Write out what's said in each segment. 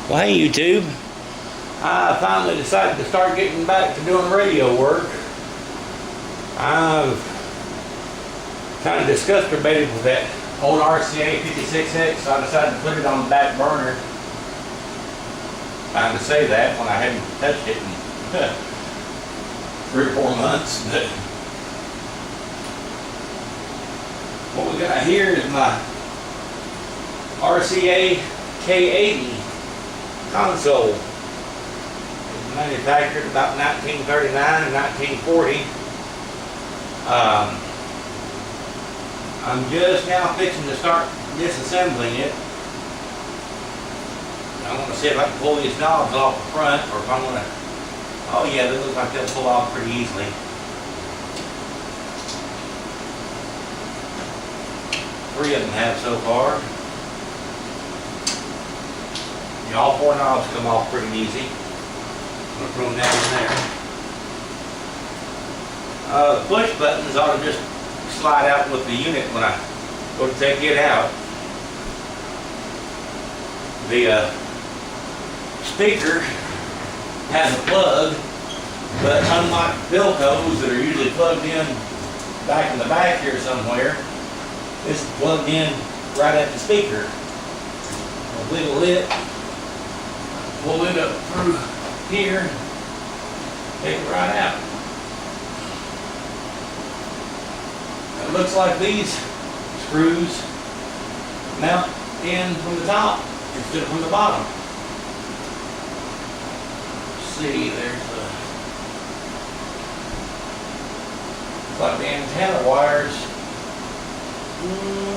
Well, hey YouTube. I finally decided to start getting back to doing radio work. I've kind of disgusted with that old RCA 56X, so I decided to put it on the back burner. Trying to say that when I hadn't touched it in 3 or 4 months. But what we got here is my RCA K80 console. It was manufactured about 1939 and 1940. I'm just now fixing to start disassembling it. I want to see if I can pull these knobs off the front, or if I'm going to. Oh yeah, they look like they'll pull off pretty easily. Three of them have so far. Yeah, all 4 knobs come off pretty easy. I'm going to throw them down in there. The push buttons ought to just slide out with the unit when I go to take it out. The speaker has a plug, but unlike Philcos that are usually plugged in back in the back here somewhere, this is plugged in right at the speaker. I'll wiggle it, pull it up through here, take it right out. It looks like these screws mount in from the top instead of from the bottom. Let's see, there's like the antenna wires.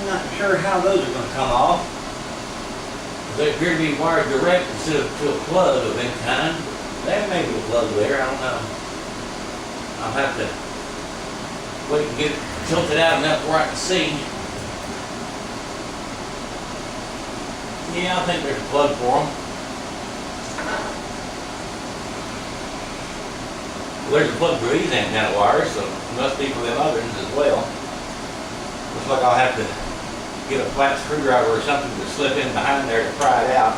Not sure how those are going to come off. They appear to be wired direct instead of to a plug of any kind. There may be a plug there, I don't know. I'll have to wait and get it tilted out enough where I can see. Yeah, I think there's a plug for them. Well, there's a plug for these antenna wires, so it must be for them others as well. Looks like I'll have to get a flat screwdriver or something to slip in behind there to pry it out.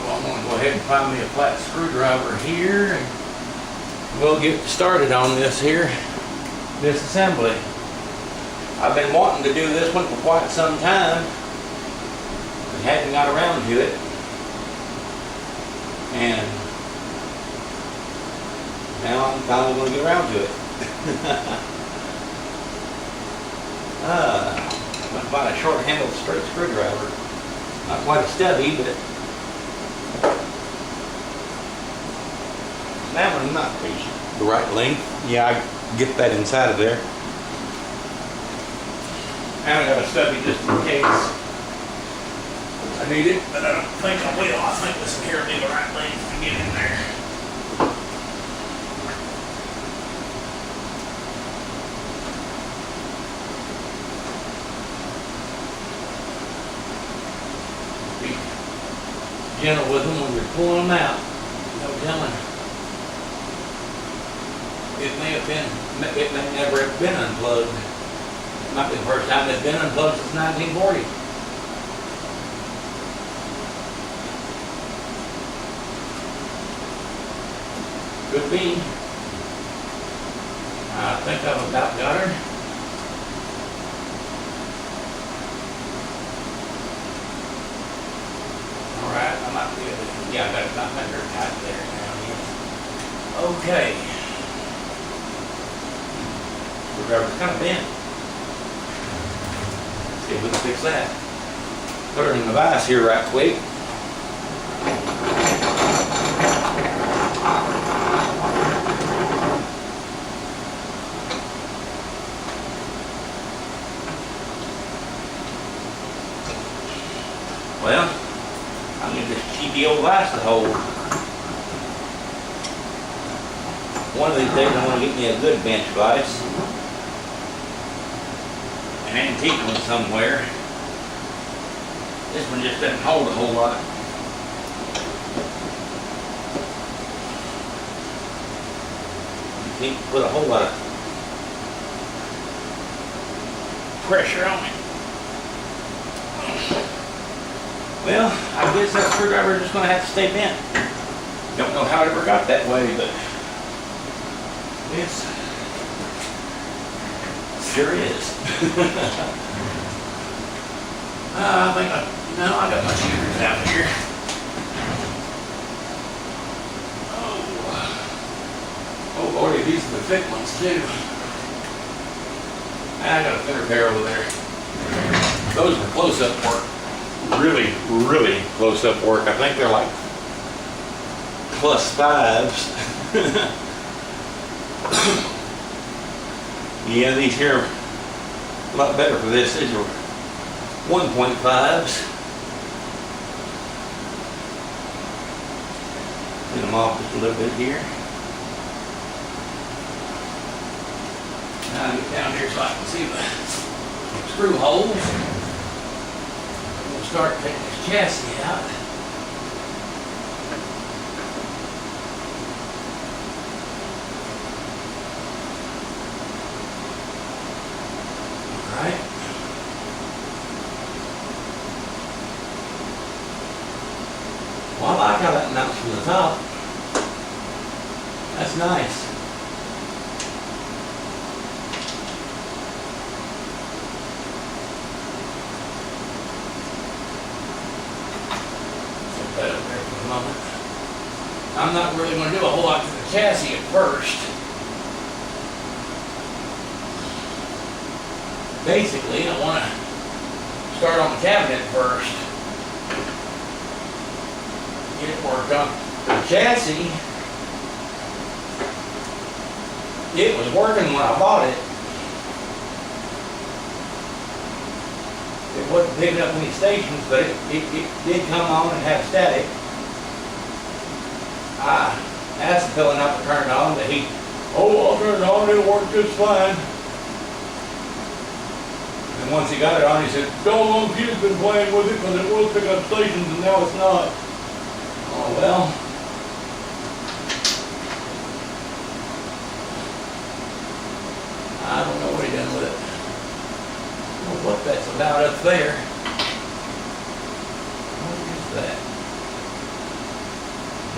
Well, I'm going to go ahead and find me a flat screwdriver here, and we'll get started on this here, this assembly. I've been wanting to do this one for quite some time, but hadn't got around to it. And now I'm finally going to get around to it. I'm going to find a short-handled straight screwdriver. Not quite a stubby, but that one not the right length. Yeah, I get that inside of there. I got a stubby just in case I need it, but I don't think I will. I think this one here will be the right length to get in there. Be gentle with them when you're pulling them out. No telling. It may never have been unplugged. It might be the first time it's been unplugged since 1940. Could be. I think I've about got her. Alright, I might be able to, yeah, I got it about under tight there now. Okay. Screwdriver's kind of bent. Let's see if we can fix that. Put her in the vise here right quick. Well, I need this cheapy old vise to hold. One of these days I want to get me a good bench vise. An antique one somewhere. This one just doesn't hold a whole lot. You can't put a whole lot of pressure on it. Well, I guess that screwdriver is just gonna have to stay bent. Don't know how it ever got that way, but it's sure is. I think I got my shooters out here. Oh Lordy, these are the thick ones too. I got a thinner pair over there. Those are close-up work. Really, really close-up work. I think they're like +5s. Yeah, these here are a lot better for this. These are 1.5s. Clean them off just a little bit here. Now I'll get down here so I can see the screw holes. We'll start taking this chassis out. Alright. Well, I like how that mounts from the top. That's nice. That up there for the moment. I'm not really going to do a whole lot to the chassis at first. Basically, I want to start on the cabinet first. Get it worked on. The chassis, it was working when I bought it. It wasn't picking up any stations, but it did come on and have static. I asked the fellow not to turn it on, but I'll turn it on, it'll work just fine. And once he got it on, he said, "Doggone kids been playing with it because it will pick up stations and now it's not." Oh well. I don't know what he done with it. What that's about up there. What is that?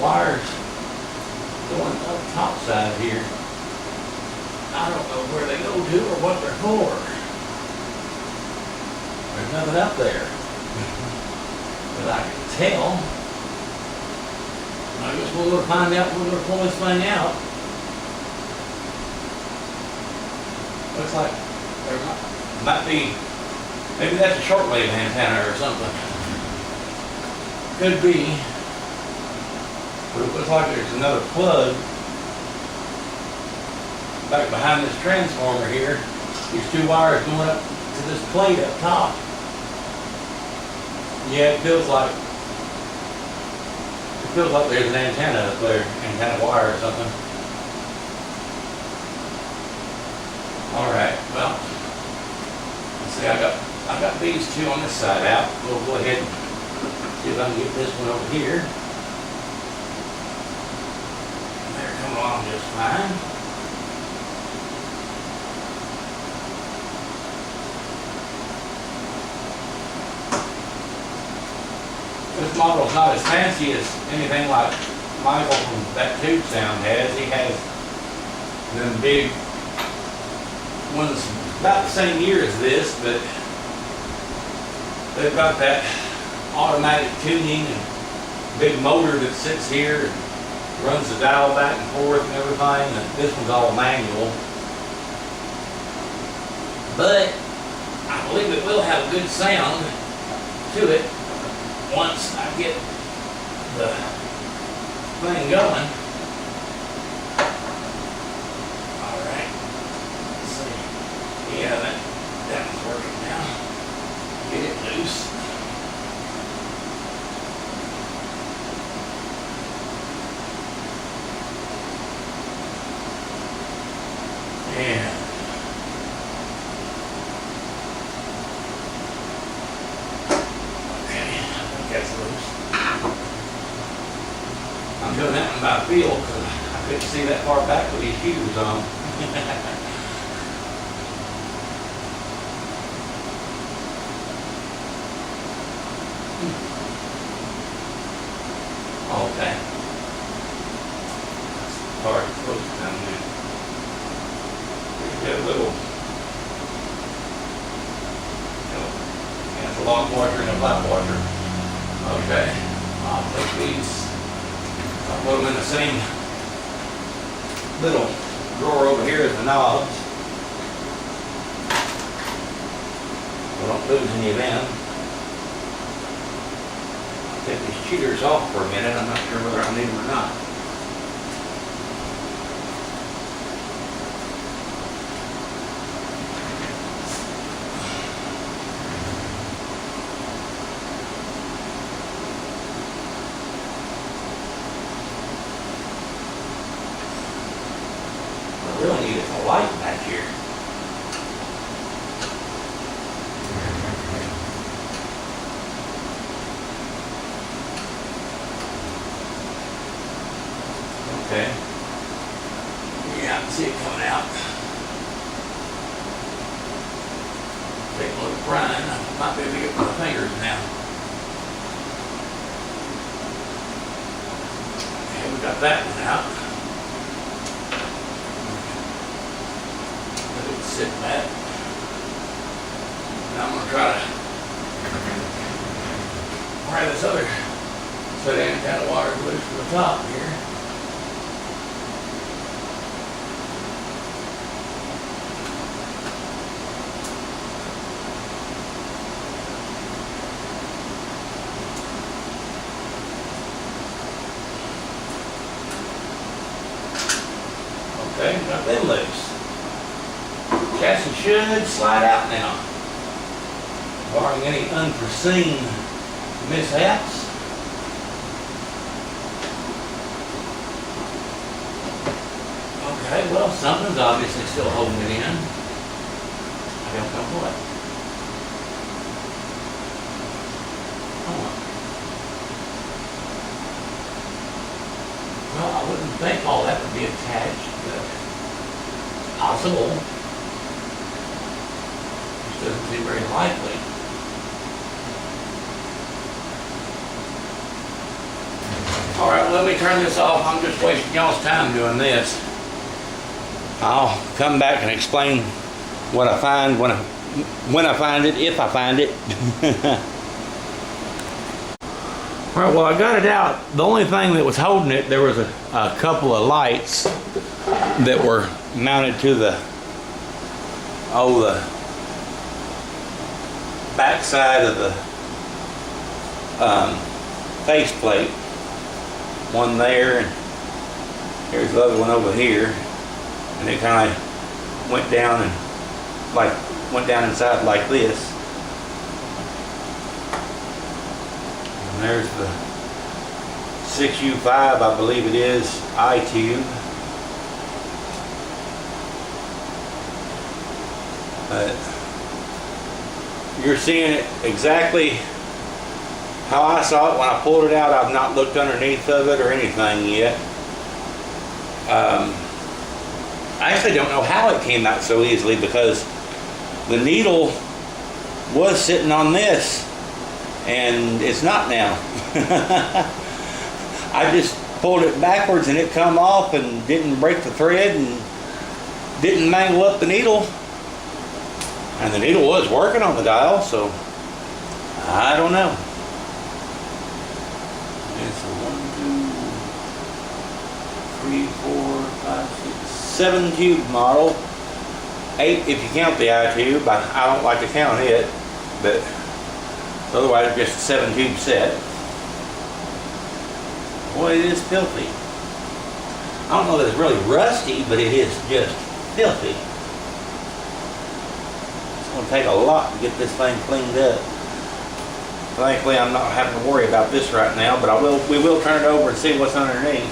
Wires going up top side here. I don't know where they go to or what they're for. There's nothing up there. But I can tell. I guess we're going to find out when we're going to pull this thing out. Looks like there might be. Maybe that's a shortwave antenna or something. Could be. But it looks like there's another plug back behind this transformer here. These two wires going up to this plate up top. Yeah, it feels like there's an antenna up there, antenna wire or something. All right, well, let's see. I got these two on this side out. We'll go ahead and see if I can get this one over here. And they're coming along just fine. This model's not as fancy as anything like Michael from That Tube Sound has. He has them big ones about the same year as this, but they've got that automatic tuning and big motor that sits here and runs the dial back and forth and everything. And this one's all manual. But I believe it will have a good sound to it once I get the thing going. All right. Let's see. Yeah, that one's working now. Get it loose. Yeah. Okay, I think that's loose. I'm doing that one by feel because I couldn't see that far back with these shoes on. lock washer and a flap washer. Okay, I'll take these, I'll put them in the same little drawer over here as the knobs. So don't lose any of them. I'll take these cheaters off for a minute. I'm not sure whether I need them or not. I really need a light back here. Okay. Yeah, I can see it coming out. Take a look at Brian. I might be able to get my fingers now. Okay, we got that one out. Let it sit back. Now I'm gonna try to pry this other set in kind of wire loose from the top here. Okay, got them loose. Chassis should slide out now, barring any unforeseen mishaps. Okay, well, something's obviously still holding it in. I don't know what. Well, I wouldn't think all that would be attached, but it's possible. Just doesn't seem very likely. All right, well, let me turn this off. I'm just wasting y'all's time doing this. I'll come back and explain what I find when I find it, if I find it. All right, well, I got it out. The only thing that was holding it, there was a couple of lights that were mounted to the back side of the faceplate. One there, and here's the other one over here. And it kind of went down and went down inside like this. And there's the 6U5, I believe it is, I-tube. But you're seeing it exactly how I saw it when I pulled it out. I've not looked underneath of it or anything yet. I actually don't know how it came out so easily, because the needle was sitting on this and it's not now. I just pulled it backwards and it come off and didn't break the thread and didn't mangle up the needle. And the needle was working on the dial, so I don't know. It's a 1, 2, 3, 4, 5, 6, 7 tube model. 8 if you count the I-tube. I don't like to count it, but otherwise just a 7 tube set. Boy, it is filthy. I don't know that it's really rusty, but it is just filthy. It's going to take a lot to get this thing cleaned up. Thankfully, I'm not having to worry about this right now, but we will turn it over and see what's underneath.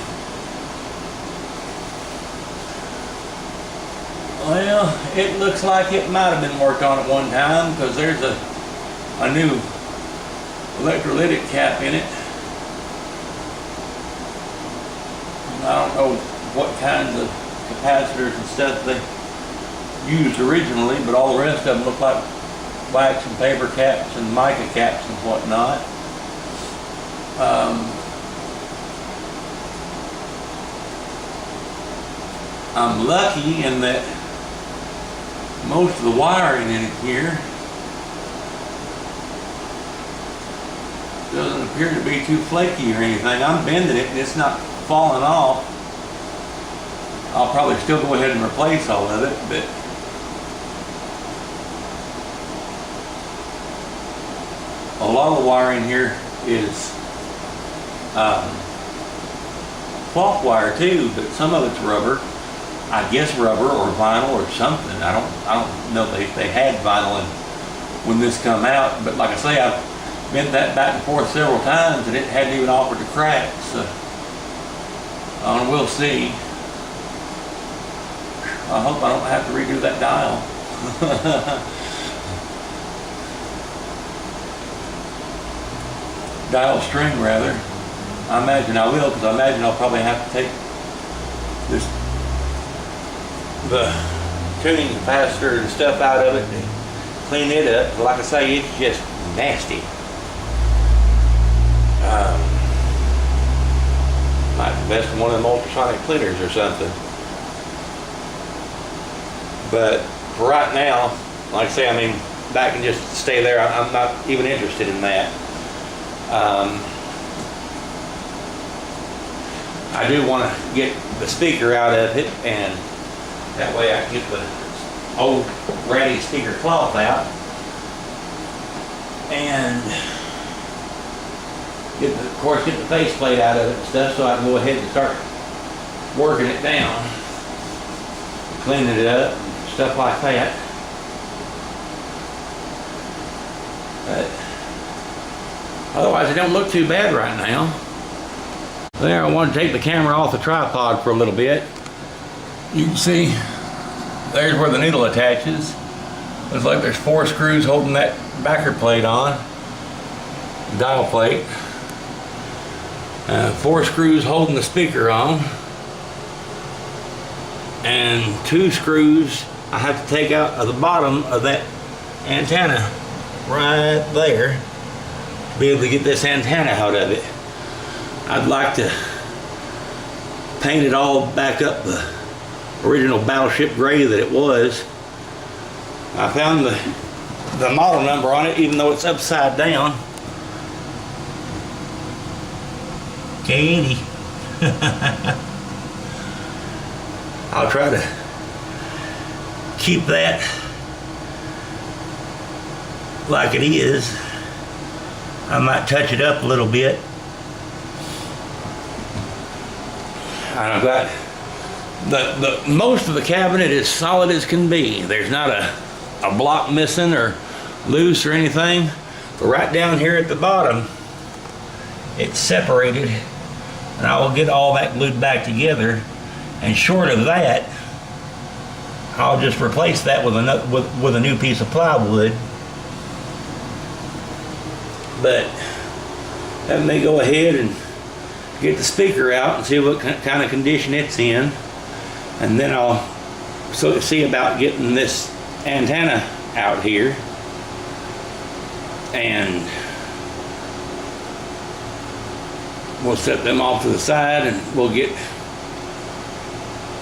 Well, it looks like it might have been worked on at one time, because there's a new electrolytic cap in it. And I don't know what kinds of capacitors and stuff they used originally, but all the rest of them look like wax and paper caps and mica caps and whatnot. I'm lucky in that most of the wiring in it here Doesn't appear to be too flaky or anything. I'm bending it and it's not falling off. I'll probably still go ahead and replace all of it, but a lot of the wiring here is cloth wire too, but some of it's rubber. I guess rubber or vinyl or something. I don't know if they had vinyl when this come out, but like I say, I've bent that back and forth several times and it hadn't even offered to crack, so we'll see. I hope I don't have to redo that dial. Dial string rather. I imagine I will, because I imagine I'll probably have to take the tuning capacitor and stuff out of it and clean it up. Like I say, it's just nasty. Might invest in one of them ultrasonic cleaners or something. But for right now, like I say, I mean, that can just stay there. I'm not even interested in that. I do want to get the speaker out of it, and that way I can get the old ratty speaker cloth out and of course get the faceplate out of it and stuff, so I can go ahead and start working it down, cleaning it up, and stuff like that. But otherwise, it don't look too bad right now. There, I want to take the camera off the tripod for a little bit. You can see there's where the needle attaches. Looks like there's 4 screws holding that backer plate on, dial plate. 4 screws holding the speaker on, and 2 screws I have to take out of the bottom of that antenna right there to be able to get this antenna out of it. I'd like to paint it all back up the original battleship gray that it was. I found the model number on it, even though it's upside down. K80. I'll try to keep that like it is. I might touch it up a little bit. And I've got the most of the cabinet is solid as can be. There's not a block missing or loose or anything. But right down here at the bottom, it's separated, and I will get all that glued back together. And short of that, I'll just replace that with a new piece of plywood. But let me go ahead and get the speaker out and see what kind of condition it's in, and then I'll see about getting this antenna out here, and we'll set them off to the side, and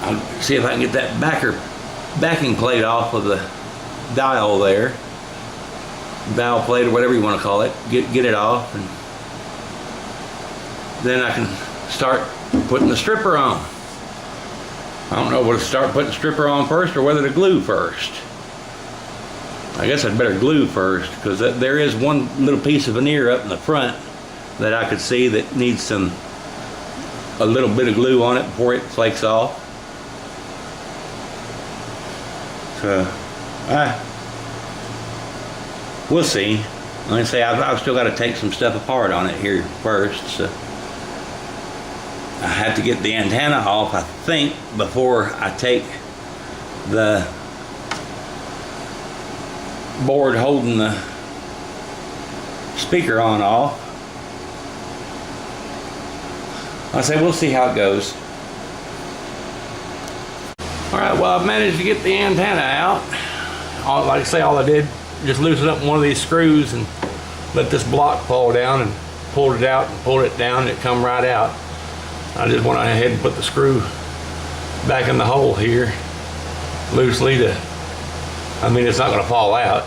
I'll see if I can get that backing plate off of the dial there, dial plate or whatever you want to call it, get it off, and then I can start putting the stripper on. I don't know whether to start putting the stripper on first or whether to glue first. I guess I'd better glue first, because there is one little piece of veneer up in the front that I could see that needs a little bit of glue on it before it flakes off. So, we'll see. Like I say, I've still got to take some stuff apart on it here first. So I have to get the antenna off, I think, before I take the board holding the speaker on off. I say we'll see how it goes. Alright, well, I've managed to get the antenna out. Like I say, all I did, just loosen up one of these screws and let this block fall down, and pulled it out and pulled it down, and it come right out. I just went ahead and put the screw back in the hole here loosely I mean, it's not going to fall out.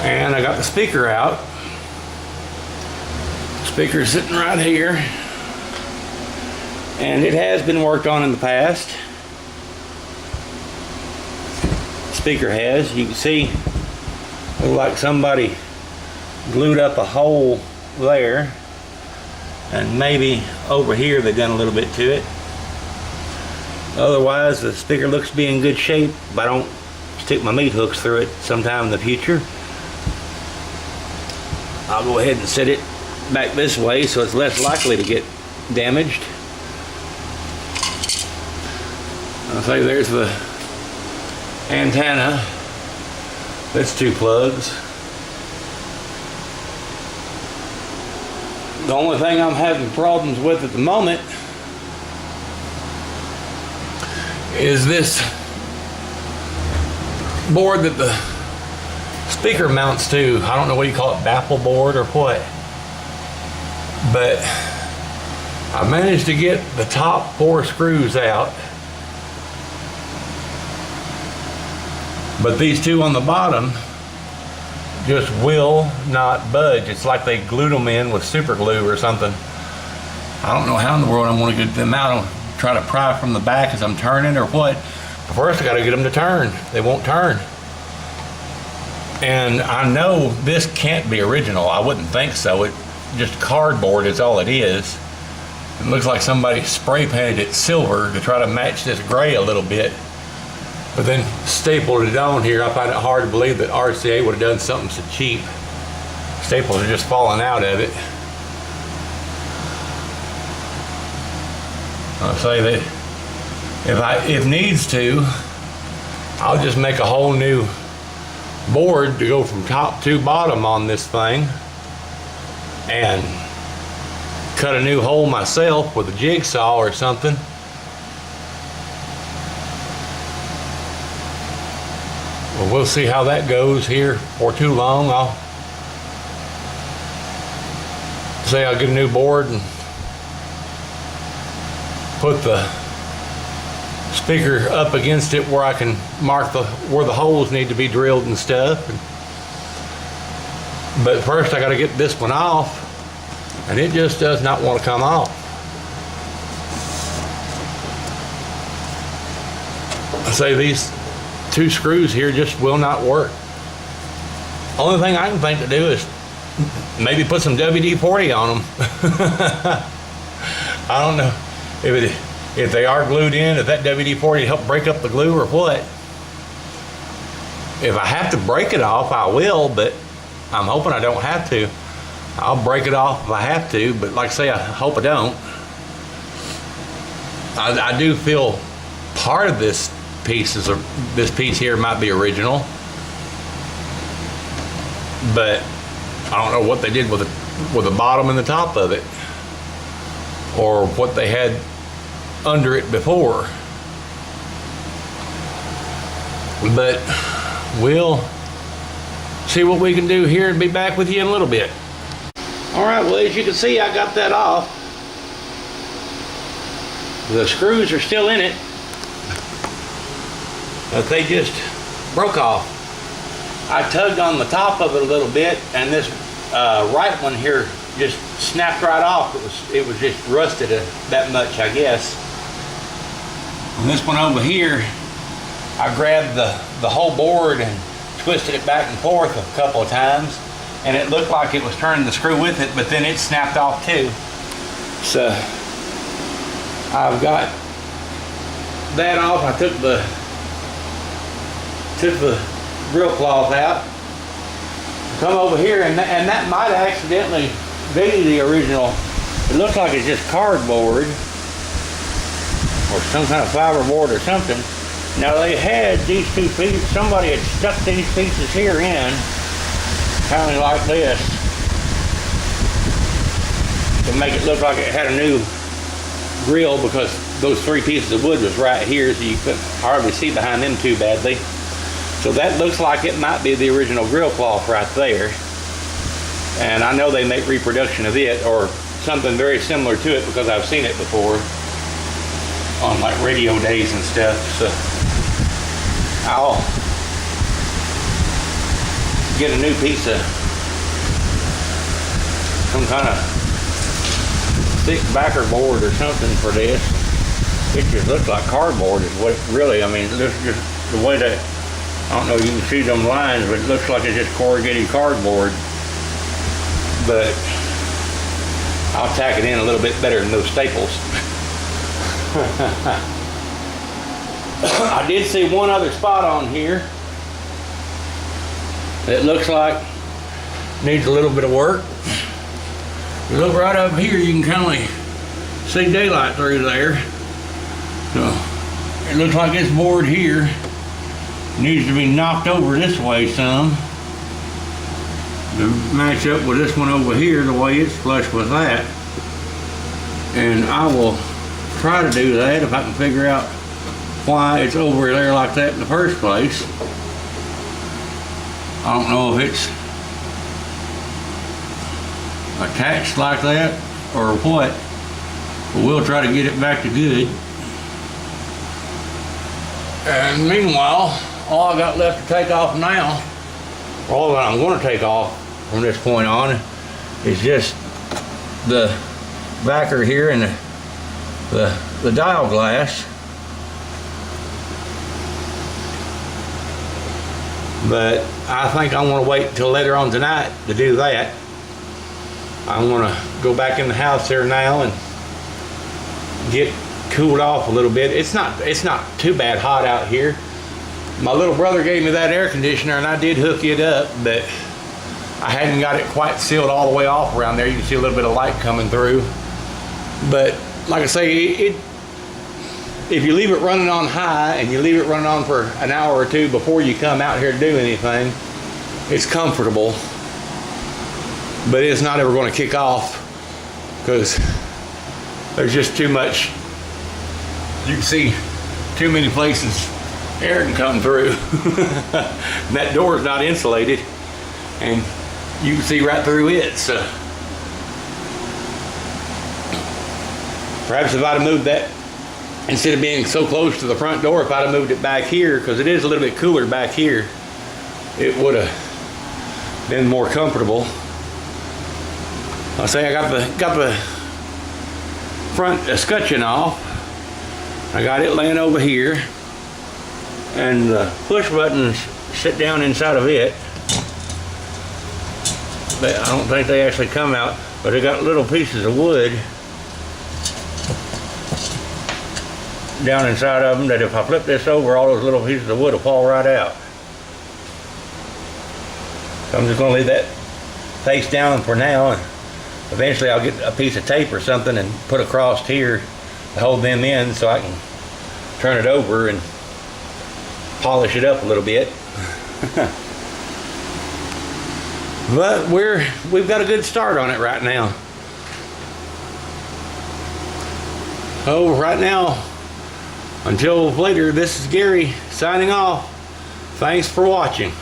And I got the speaker out. Speaker's sitting right here. And it has been worked on in the past. Speaker has. You can see, looks like somebody glued up a hole there. And maybe over here they've done a little bit to it. Otherwise, the speaker looks to be in good shape if I don't stick my meat hooks through it sometime in the future. I'll go ahead and set it back this way so it's less likely to get damaged. I'll say there's the antenna. That's 2 plugs. The only thing I'm having problems with at the moment is this board that the speaker mounts to. I don't know what you call it, baffle board or what, but I managed to get the top 4 screws out, but these 2 on the bottom just will not budge. It's like they glued them in with super glue or something. I don't know how in the world I'm going to get them out. I'll try to pry from the back as I'm turning or what. But first I got to get them to turn. They won't turn. And I know this can't be original. I wouldn't think so. It just cardboard is all it is. It looks like somebody spray painted it silver to try to match this gray a little bit, but then stapled it on here. I find it hard to believe that RCA would have done something so cheap. Staples are just falling out of it. I'll say that if needs to, I'll just make a whole new board to go from top to bottom on this thing and cut a new hole myself with a jigsaw or something. Well, we'll see how that goes here for too long. I'll say I'll get a new board and put the speaker up against it where I can mark where the holes need to be drilled and stuff. But first I got to get this one off, and it just does not want to come off. I say these 2 screws here just will not work. Only thing I can think to do is maybe put some WD-40 on them. I don't know if they are glued in, if that WD-40 help break up the glue or what. If I have to break it off, I will, but I'm hoping I don't have to. I'll break it off if I have to, but like I say, I hope I don't. I do feel part of this piece here might be original, but I don't know what they did with the bottom and the top of it, or what they had under it before. But we'll see what we can do here and be back with you in a little bit. All right, well, as you can see, I got that off. The screws are still in it, but they just broke off. I tugged on the top of it a little bit, and this right one here just snapped right off. It was just rusted that much, I guess. And this one over here, I grabbed the whole board and twisted it back and forth a couple of times, and it looked like it was turning the screw with it, but then it snapped off too. So I've got that off. I took the grill cloth out. Come over here, and that might accidentally be the original. It looks like it's just cardboard or some kind of fiberboard or something. Now they had these 2 pieces. Somebody had stuck these pieces here in, kind of like this, to make it look like it had a new grill, because those 3 pieces of wood was right here, so you couldn't hardly see behind them too badly. So that looks like it might be the original grill cloth right there. And I know they make reproduction of it or something very similar to it, because I've seen it before on like radio days and stuff. So I'll get a new piece of some kind of thick backer board or something for this. It just looks like cardboard is what it really, I mean, this just the way that, I don't know if you can see them lines, but it looks like it's just corrugated cardboard. But I'll tack it in a little bit better than those staples. I did see one other spot on here that looks like needs a little bit of work. You look right up here, you can kind of see daylight through there. So it looks like this board here needs to be knocked over this way some to match up with this one over here, the way it's flush with that. And I will try to do that if I can figure out why it's over there like that in the first place. I don't know if it's attached like that or what, but we'll try to get it back to good. And meanwhile, all I got left to take off now, all that I'm going to take off from this point on, is just the backer here and the dial glass. But I think I want to wait till later on tonight to do that. I want to go back in the house here now and get cooled off a little bit. It's not too bad hot out here. My little brother gave me that air conditioner and I did hook it up, but I hadn't got it quite sealed all the way off around there. You can see a little bit of light coming through. But like I say, if you leave it running on high and you leave it running on for an hour or two before you come out here to do anything, it's comfortable. But it's not ever going to kick off because there's just too much. You can see too many places air can come through. And that door is not insulated and you can see right through it. So perhaps if I'd have moved that, instead of being so close to the front door, if I'd have moved it back here, because it is a little bit cooler back here, it would have been more comfortable. I say I got the front escutcheon off. I got it laying over here, and the push buttons sit down inside of it. But I don't think they actually come out, but they got little pieces of wood down inside of them that if I flip this over, all those little pieces of wood will fall right out. So I'm just going to leave that face down for now, and eventually I'll get a piece of tape or something and put across here to hold them in so I can turn it over and polish it up a little bit. But we've got a good start on it right now. Oh, right now, until later, this is Gary signing off. Thanks for watching.